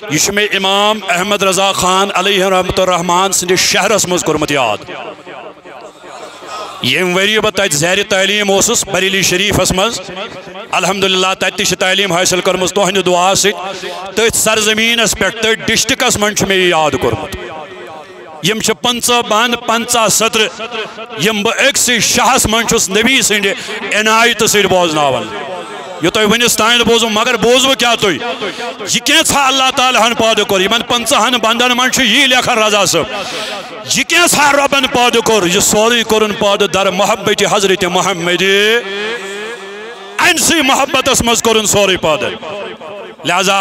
A: یہ میں امام احمد رضا خان علیہ رحمت الرحمن سندھ شہرس مز کرمت یاد یم وری بت زیر تعلیم اوسس بریلی شریف مز الحمدللہ تتہ تعلیم حاصل کرمز تہند دعا ست تھی سرزمین پہ ڈسٹرکس من میں یاد کورمت یم چھ 50 بند 50 سطر یم بہ اکسی شاہس من چھس نبی سند عنایت سید بوزناون یہ تو ونس تین بوزو مگر بوزو کیا تو یہ کیسا اللہ تعالیٰ ہن پاد کور یمن 50 بندن من چھ یہ لکھن رضا صاحب یہ کیسا ربن پاد کور یہ سوری کورن پاد در محبت حضرت محمد انسی محبت اس مز کورن سوری پاد لہذا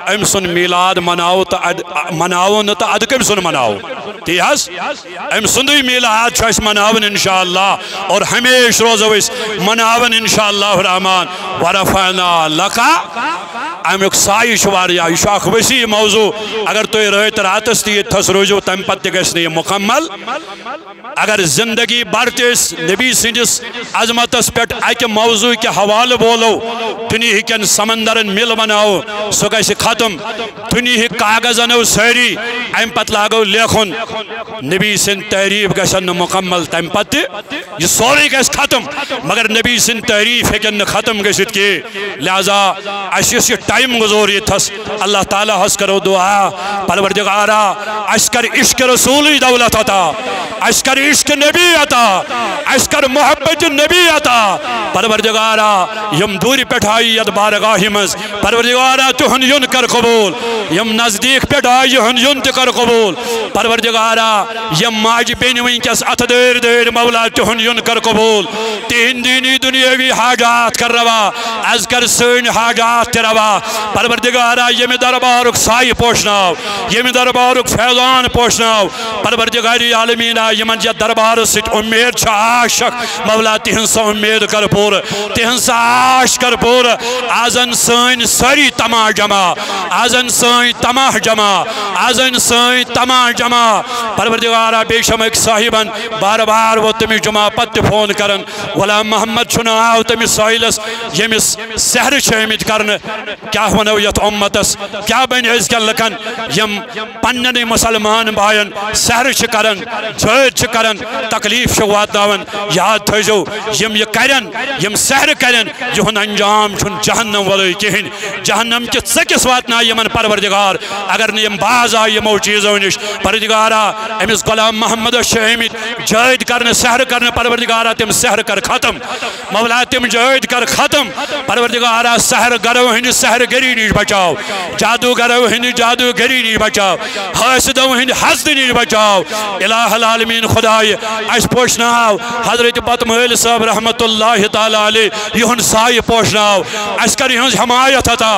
A: ام سن میلاد مناو تو اد کم سن مناو تی حس ام سندی میلاد چھو اس مناون انشاءاللہ اور ہمیش روزو اس مناون انشاءاللہ الرحمن ورفعنا لکا امیک سائی شواریا یہ شاخ وسیع موضوع اگر تو رہت راتس تی تھس روزو تم پت گسنی مکمل اگر زندگی برتس نبی سندس عظمتس پیٹ ایک موضوع کے حوالہ بولو دنیا ہکن سمندرن مل بناو سو گئی ختم دنیا کاغذن ساری ام پت لاگو لیکھن نبی سن تعریف گژھن مکمل تم پتہ یہ سوری گژھِ ختم مگر نبی سن تعریف ہیکن ختم گژھت کی لہذا اس یہ ٹائم گزور یتھس اللہ تعالیٰ ہس کرو دعا پروردگارا اس کر عشق رسولی دولت عطا اس کر عشق نبی عطا اس کر محبت نبی عطا پروردگارا یم دوری پٹھائی ید بارگاہی مز پروردگارا تہن یون کر قبول یم نزدیک پٹھائی یون یون کر قبول پروردگارا یم ماج بین ونکس ات دیر دیر مولا تہن یون کر قبول تہن دینی دنیاوی حاجات کر روا از کر سن حاجات روا پروردگارا یم دربارک سائی پوشناو یم دربارک فیضان پوشناو پروردگاری عالمینا یمن جا دربار ست امید چھ عاشق مولا تہن سا امید کر پور تہن سا عاش کر پور آزن سن سری تماہ جمع آزن سن تماہ جمع آزن سن تماہ جمع پروردگارا بے شمک صاحبن بار بار وہ تمی جمع پت فون کرن غلام محمد چھنا آو تمی سائلس یمس سحر شہمت کرن کیا ونو یت امتس کیا بین از کن لکن یم پنن مسلمان بائن سحر چھ کرن جھیت چھ کرن تکلیف شوات داون یاد تھیزو یم یہ کرن یم سحر کرن جہن انجام چھن جہنم ولی کہن جہنم کی سکس واتنا یمن پروردگار اگر نیم باز آئی یمو چیزوں نش پروردگارا امس غلام محمد شہمت جہد کرن سحر کرن پروردگارا تم سحر کر ختم مولا تم جہد کر ختم پروردگارا سحر گرو ہند سحر گری نیش بچاو جادو گرو ہند جادو گری نیش بچاو حاسدو ہند حسد نیش بچاو الہ العالمین خدای اس پوشناو حضرت بطمحل صاحب رحمت اللہ تعالی علیہ یہن سائی پوشناو اس کر یہنز حمایت عطا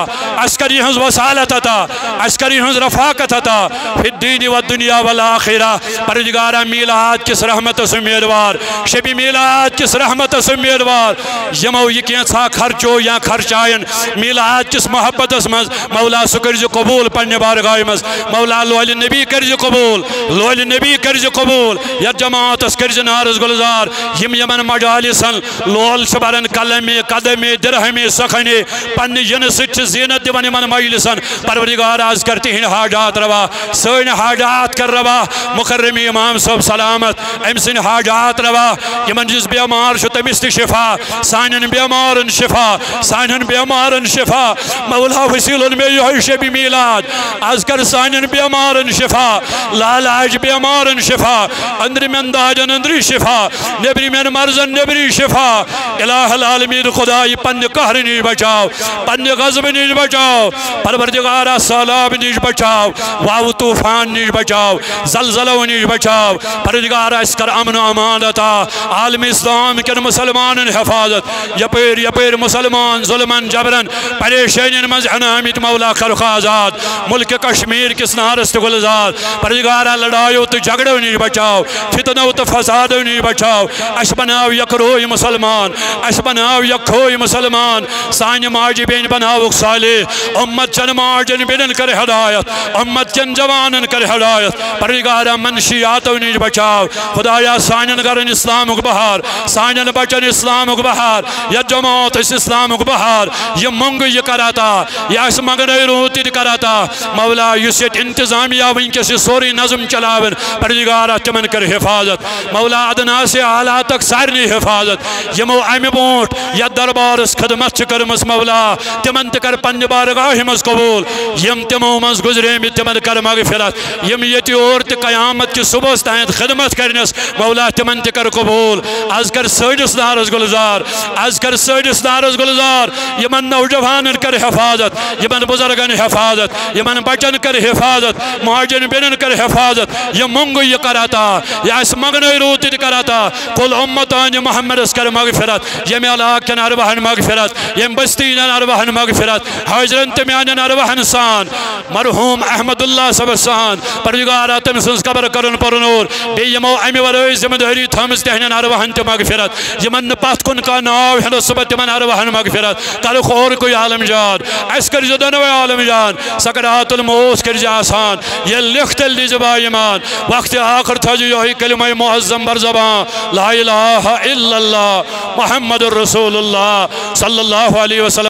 A: اس کر یہنز وسالت عطا اس کر یہنز رفاقت عطا فی الدین والدنیا والآخرہ پروردگارا میلاد کس رحمت سمیدوار شبی میلاد کس رحمت سمیدوار یمو یہ کینسا خرچو یا خرچائن میلاد کس محبت اسمز مولا سکرز قبول پنی بارگاہ مز مولا لوال نبی کرز قبول لوال نبی کرز قبول یا جماعت اس کرز نارز گلزار یم یمن مجالسن لول شبرن کلمی قدمی درہمی سخنی پنی ینسچ زینت دیوانی من مجلسن پروردگار آز کرتی ہیں حاجات روا سین حاجات کر روا مکرمی امام صاحب سلامت امسن حاجات روا یمن جس بیمار شو تمست شفا سانن بیمارن شفا سانن بیمارن شفا مولا وسیلن میں یہ شبی میلاد آز کر سانن بیمارن شفا لالاج بیمارن شفا اندر من داجن اندری شفا نبری من مرزن نبری شفا الہ العالمین خدای پن قہر نیش بچاو پن غضب نیش بچاو پروردگارا سالاب نیش بچاو واو طوفان نیش بچاو زلزلو نیش بچاو پروردگارا اس کر امن و امانتا عالم اسلام کن مسلمان حفاظت یپیر مسلمان ظلمن جبرن پریشین مز عنامت مولا خلق آزاد ملک کشمیر کس نارست گلزاد پروردگارا لڑائیو تو جھگڑو نیش بچاو فتنو تو فسادو نیش بچاو اس بناو یک روی مسلمان اس بناو یک کھوی مسلمان سانی ماجی بین بناو صالح امت چن ماجن بینن کر ہدایت امت چن جوانن کر ہدایت پروردگارا منشیاتو نیش بچاو خدایا سانن گرن اسلامک بہار سانن بچن اسلامک بہار یا جماعت اس اسلامک بہار یہ منگ یہ کراتا یا اس مغنی روتی کراتا مولا یسیت انتظامیہ ونکس سوری نظم چلاون پروردگارا تمن کر حفاظت مولا ادنا سے اعلیٰ تک سارنی حفاظت یمو امی بونٹ یا دربارس خدمت چکرمس مولا تمن تکر پنج بارگاہ مز قبول یم تمو مز گزرے میں تمن کر مغفرت یم یتی اور یور تہ قیامت کی صبح تائیں خدمت کرنس مولا تمن تہ کر قبول از کر سٲنِس نارس گلزار از کر سٲنِس نارس گلزار یمن نوجوانن کر حفاظت یمن بزرگن حفاظت یمن بچن کر حفاظت مہاجن بینن کر حفاظت یہ منگو یہ کراتا یا اس مغنی روت کراتا قل امتان محمد اس کر مغفرت یم علاق کن ارواحن مغفرت یم بستین ارواحن مغفرت حاضرن تمیان ارواحن سان مرحوم احمد اللہ صبر سان پروردگارا تم سنس قبر کرن پر نور بی یمو امی ورائے ذمہ داری تھامس تہنن ارواحن تے مغفرت یمن پات کن کا ناو ہنو صبح تمن ارواحن مغفرت کل خور کوئی عالم جان اس کر جدن و عالم جان سکرات الموت کر جا آسان یہ لکھ تل دی زبا ایمان وقت آخر تھا جو یہی کلمہ معظم بر زبان لا الہ الا اللہ محمد الرسول اللہ صلی اللہ علیہ وسلم